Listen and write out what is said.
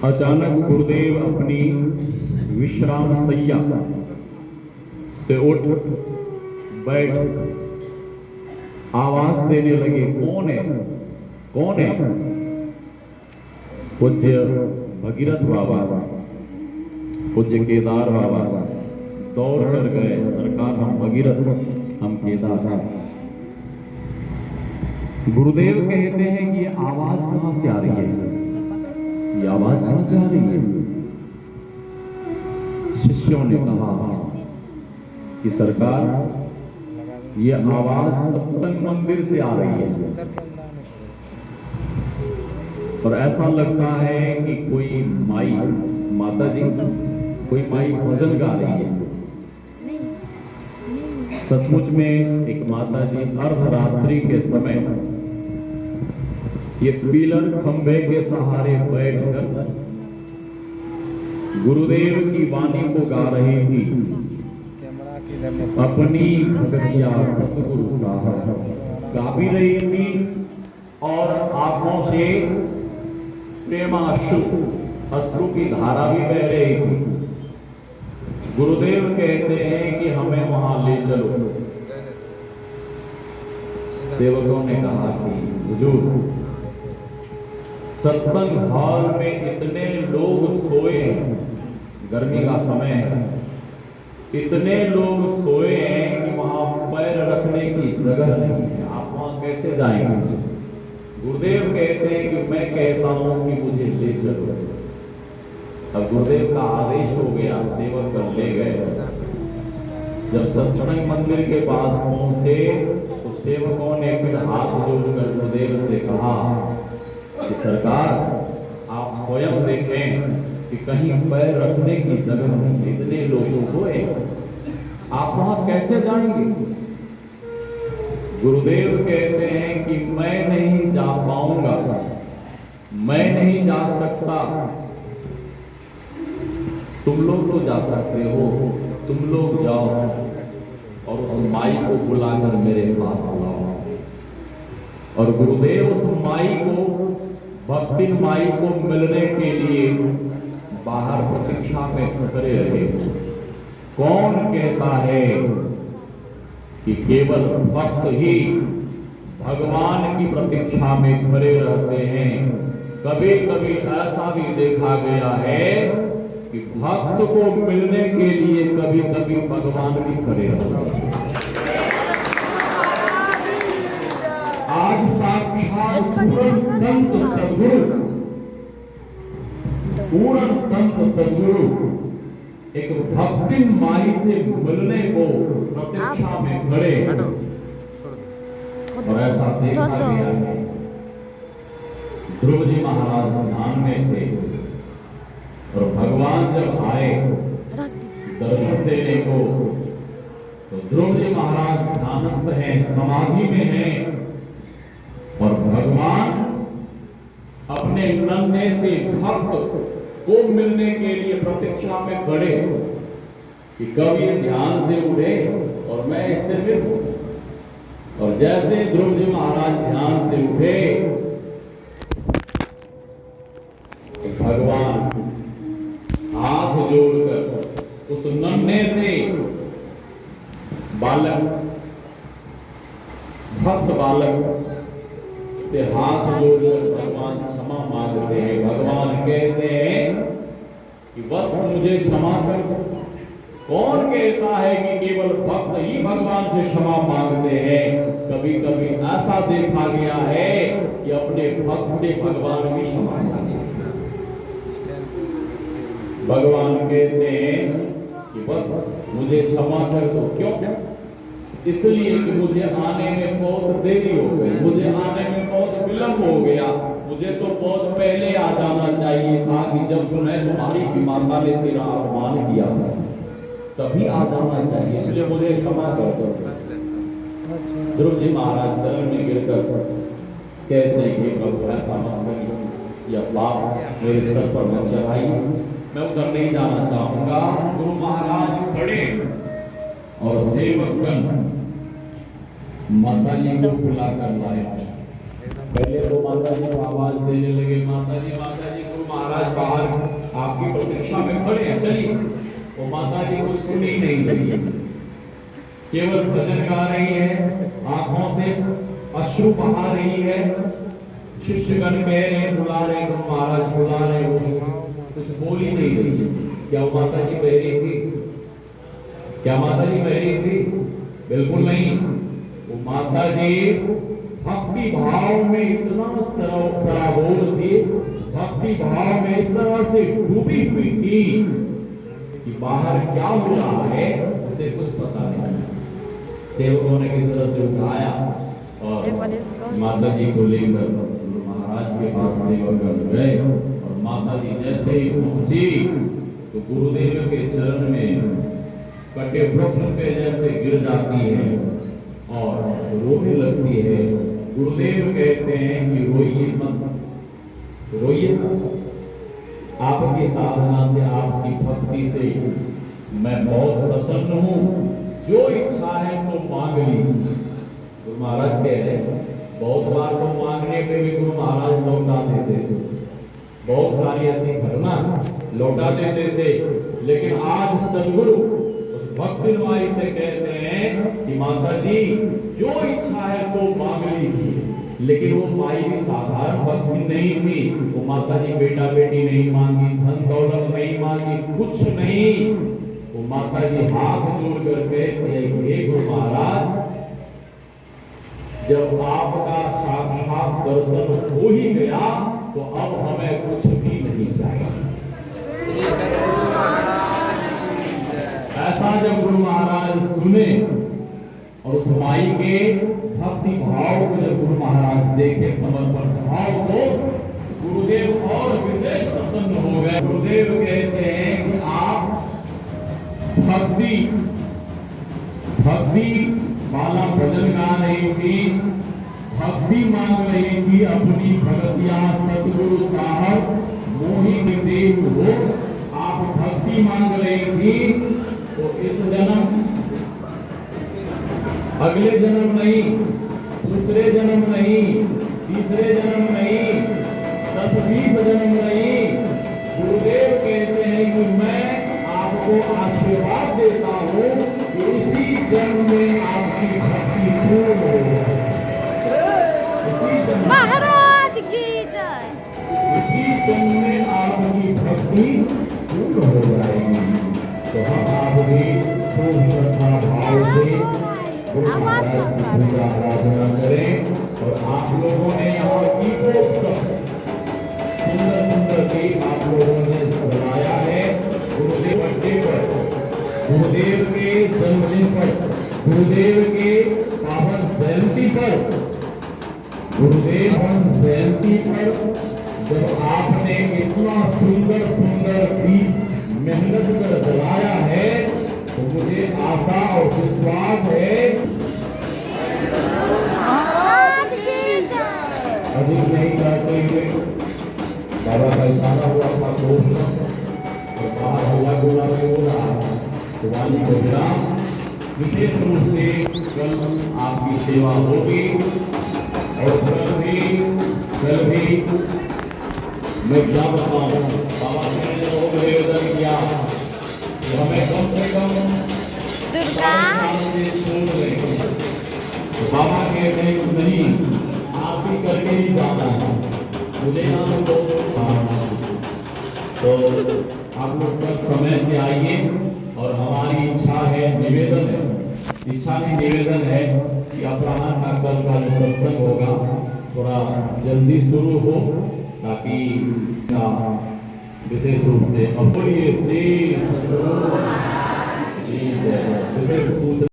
अचानक गुरुदेव अपनी विश्राम सैया से उठ बैठ आवाज देने लगे, कौन है, कौन है? पूज्य भगीरथ बाबा, पूज्य केदार बाबा दौड़ कर गए, सरकार हम भगीरथ, हम केदार। गुरुदेव कहते हैं कि ये आवाज कहां से आ रही है, ये आवाज कहां से आ रही है? शिष्यों ने कहा कि सरकार ये आवाज सत्संग मंदिर से आ रही है और ऐसा लगता है कि कोई माई, माता जी, कोई माई भजन गा रही है। सचमुच में एक माता जी अर्धरात्रि के समय ये पिलर खंभे के सहारे बैठकर गुरुदेव की वाणी को गा रही थी। अपनी भगतिया सतगुरु साहब गा भी रही थी और आंखों से प्रेमाश्रु, अश्रु की धारा भी बह रही थी। गुरुदेव कहते हैं कि हमें वहां ले चलो। सेवकों ने कहा कि हुजूर, सत्संग हॉल में इतने लोग सोए हैं, गर्मी का समय है, इतने लोग सोए हैं कि वहां पैर रखने की जगह नहीं है, आप वहां कैसे जाएंगे? गुरुदेव कहते हैं कि मैं कहता हूं कि मुझे ले चलो। अब गुरुदेव का आदेश हो गया, सेवक कर ले गए। जब सत्संग मंदिर के पास पहुंचे तो सेवकों ने फिर हाथ जोड़कर गुरुदेव से कहा कि सरकार, आप स्वयं देखें कि कहीं पैर रखने की जगह नहीं, इतने लोग सोए, आप वहां कैसे जाएंगे? गुरुदेव कहते हैं कि मैं नहीं जा पाऊंगा, मैं नहीं जा सकता, तुम लोग तो जा सकते हो, तुम लोग जाओ और उस माई को बुलाकर मेरे पास लाओ। और गुरुदेव उस माई को, भक्तिन माई को मिलने के लिए बाहर प्रतीक्षा में खड़े रहे। कौन कहता है कि केवल भक्त ही भगवान की प्रतीक्षा में खड़े रहते हैं? कभी कभी ऐसा भी देखा गया है कि भक्त को मिलने के लिए कभी कभी भगवान भी खड़े रहते हैं। आज साक्षात पूर्ण संत सद्गुरु, पूर्ण संत सद्गुरु एक भक्ति माई से मिलने को प्रतीक्षा में खड़े, और ऐसा देखा गया है। ध्रुव जी महाराज ध्यान में थे और भगवान जब आए दर्शन देने को तो ध्रुव जी महाराज ध्यानस्थ हैं, समाधि में हैं, और भगवान अपने नन्हे से भक्त को मिलने के लिए प्रतीक्षा में खड़े कि कब ये ध्यान से उठे और मैं इससे मिलूं। और जैसे ध्रुव जी महाराज ध्यान से उठे तो भगवान हाथ जोड़कर उस नन्हे से बालक, भक्त बालक से हाथ जोड़कर भगवान क्षमा मांगते हैं। भगवान कहते हैं कि वत्स मुझे क्षमा कर दो। कौन कहता है कि केवल भक्त ही भगवान से क्षमा मांगते हैं? कभी कभी ऐसा देखा गया है कि अपने भक्त से भगवान भी क्षमा मांगते हैं। भगवान कहते हैं कि वत्स मुझे क्षमा कर दो। क्यों? इसलिए कि मुझे आने में बहुत देरी हो गई, मुझे आने में बहुत विलंब हो गया। मुझे तो बहुत पहले आ जाना चाहिए था कि जब तुम्हारी भी माता ने तेरा अपमान किया था, तभी आ जाना चाहिए, इसलिए मुझे क्षमा कर दो। ध्रुव जी महाराज चरण में गिरकर कहते हैं कि प्रभु ऐसा मत करिए, यह पाप मेरे सर पर मत चढ़ाइए, मैं उधर नहीं जाना चाहूंगा। गुरु महाराज खड़े और सेवकगण माता जी को बुलाकर लाए। पहले तो माता जी को आवाज देने लगे, माता जी गुरु महाराज महाराज बाहर आपकी प्रतीक्षा में खड़े हैं, चलिए। वो माता जी को सुन ही नहीं रही है, केवल भजन गा रही है, आंखों से अश्रु बहा रही है। शिष्यगण कह रहे बुला रहे, गुरु महाराज बुला रहे, वो कुछ बोल ही नहीं रही है। क्या वो माता जी बहरी थी? क्या माता जी बहरी थी? बिल्कुल नहीं। वो माता जी भक्ति भाव में इतना सराबोर थी, भक्ति भाव में इस तरह से डूबी हुई थी कि बाहर क्या हो रहा है उसे कुछ पता नहीं। सेवकों ने किस तरह से उठाया और माता जी को लेकर गुरु महाराज के पास सेवक गए, और माता जी जैसे ही पहुंची तो गुरुदेव के चरण में कटे वृक्ष पे जैसे गिर जाती है और रोने लगती है। गुरुदेव कहते हैं कि रोइए मत, रोइए मत, आपकी साधना से, आपकी भक्ति से मैं बहुत प्रसन्न हूं, जो इच्छा है सो मांग लीजिए। गुरु महाराज कह रहे हैं, बहुत बार तो मांगने पे भी गुरु महाराज लौटा देते थे, बहुत सारी ऐसी घटना लौटा देते थे, लेकिन आज सदगुरु उस भक्ति माई से कहते हैं कि माता जी जो इच्छा है सो मांग लीजिए। लेकिन वो माई भी साधारण भक्ति नहीं थी। वो माता जी बेटा बेटी नहीं मांगी, धन दौलत नहीं मांगी, कुछ नहीं। वो माता जी हाथ जोड़ कर कहते हैं, हे गुरु महाराज, जब आपका साक्षात दर्शन हो ही गया तो अब हमें कुछ भी नहीं चाहिए। ऐसा जब गुरु महाराज सुने और उस माई के भक्ति भाव को जब गुरु महाराज देखे, समर्पण भाव को, गुरुदेव और विशेष प्रसन्न हो गए। गुरुदेव कहते हैं कि आप भक्ति वाला भजन गा रही थी, भक्ति मांग रही थी अपनी भगतिया सतगुरु साहब मोही देव हो। आप भक्ति मांग रही थी तो इस जन्म, अगले जन्म नहीं, दूसरे जन्म नहीं, तीसरे जन्म नहीं, 10-20 जन्म नहीं, गुरुदेव कहते हैं कि मैं आपको आशीर्वाद देता हूं कि इसी जन्म में आपकी भक्ति पूर्ण हो। महाराज की जय। इसी जन्म में आपकी भक्ति पूर्ण हो जाएगी। तो हम आप भी खूब श्रद्धा भाव से आराधना करें। और आप लोगों ने यहाँ दीपोत्सव सुंदर सुंदर दीप आप लोगों ने सजाया है। गुरुदेव बर्थडे पर, गुरुदेव के जन्मदिन पर, गुरुदेव के पावन जयंती पर, गुरुदेव जयंती पर जब आपने इतना सुंदर सुंदर दीप मेहनत कर जलाया है तो मुझे आशा और विश्वास है अधिक नहीं करते हुए बाबा का इशारा हुआ था दोष और बाहर हल्ला गोला में हो रहा तो वाली को विराम। विशेष रूप से कल आपकी सेवा होगी और कल भी मैं क्या बताऊं, बाबा से मैंने बहुत निवेदन किया तो हमें कम से कम दुर्गा छोड़ दें। तो बाबा कहते हैं नहीं, आप भी करके ही जाना है, मुझे यहाँ से तो आप लोग कल समय से आइए। और हमारी इच्छा है, निवेदन है, इच्छा नहीं निवेदन है कि अपराह्न का कल का जो सत्संग होगा थोड़ा जल्दी शुरू हो ताकि विशेष रूप से अब बोलिए श्री विशेष